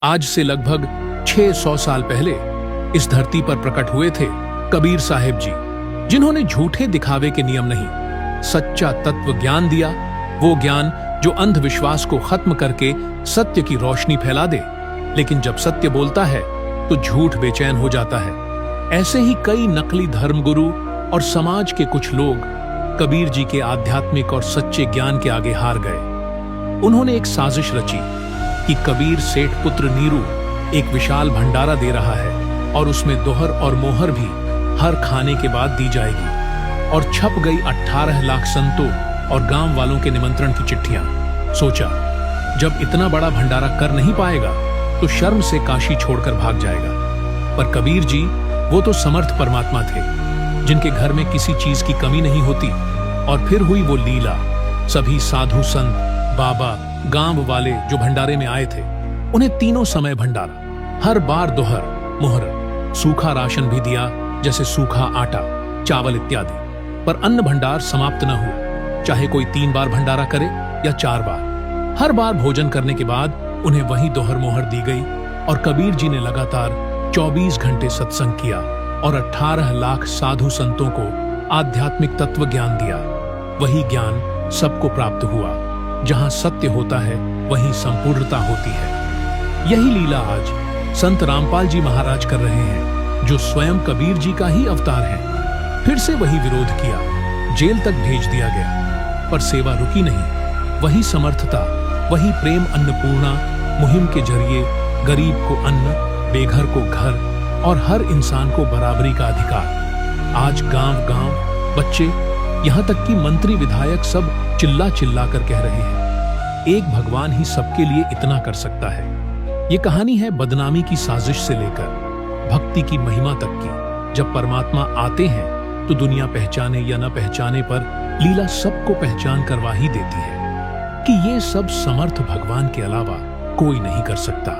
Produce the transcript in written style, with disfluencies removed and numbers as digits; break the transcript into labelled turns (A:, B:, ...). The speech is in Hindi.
A: आज से लगभग 600 साल पहले इस धरती पर प्रकट हुए थे कबीर साहिब जी, जिन्होंने झूठे दिखावे के नियम नहीं, सच्चा तत्व ज्ञान दिया। वो ज्ञान जो अंधविश्वास को खत्म करके सत्य की रोशनी फैला दे। लेकिन जब सत्य बोलता है तो झूठ बेचैन हो जाता है। ऐसे ही कई नकली धर्मगुरु और समाज के कुछ लोग कबीर जी के आध्यात्मिक और सच्चे ज्ञान के आगे हार गए। उन्होंने एक साजिश रची कि कबीर सेठ पुत्र नीरू एक विशाल भंडारा दे रहा है और उसमें दोहर और मोहर भी हर खाने के बाद दी जाएगी। और छप गई 18 लाख संतों और गांव वालों के निमंत्रण की चिट्ठियां। सोचा, जब इतना बड़ा भंडारा कर नहीं पाएगा तो शर्म से काशी छोड़कर भाग जाएगा। पर कबीर जी वो तो समर्थ परमात्मा थे, जिनके घर में किसी चीज की कमी नहीं होती। और फिर हुई वो लीला। सभी साधु संत, बाबा, गांव वाले जो भंडारे में आए थे, उन्हें तीनों समय भंडारा, हर बार दोहर, मोहर, सूखा राशन भी दिया, जैसे सूखा आटा, चावल इत्यादि। पर अन्न भंडार समाप्त न हुआ, चाहे कोई 3 बार भंडारा करे या 4 बार। हर बार भोजन करने के बाद उन्हें वही दोहर मोहर दी गई। और कबीर जी ने लगातार 24 घंटे सत्संग किया और 18 लाख साधु संतों को आध्यात्मिक तत्व ज्ञान दिया। वही ज्ञान सबको प्राप्त हुआ। जहां सत्य होता है वहीं संपूर्णता होती है। यही लीला आज संत रामपाल जी महाराज कर रहे हैं, जो स्वयं कबीर जी का ही अवतार हैं। फिर से वही विरोध किया, जेल तक भेज दिया गया, पर सेवा रुकी नहीं। वही समर्थता, वही प्रेम अन्नपूर्णा मुहिम के जरिए गरीब को अन्न, बेघर को घर और हर इंसान को बराबरी का अधिकार। आज गांव-गांव बच्चे, यहां तक कि मंत्री विधायक सब चिल्ला चिल्ला कर कह रहे हैं, एक भगवान ही सबके लिए इतना कर सकता है। ये कहानी है बदनामी की साजिश से लेकर भक्ति की महिमा तक की। जब परमात्मा आते हैं तो दुनिया पहचाने या न पहचाने पर लीला सबको पहचान करवा ही देती है कि ये सब समर्थ भगवान के अलावा कोई नहीं कर सकता।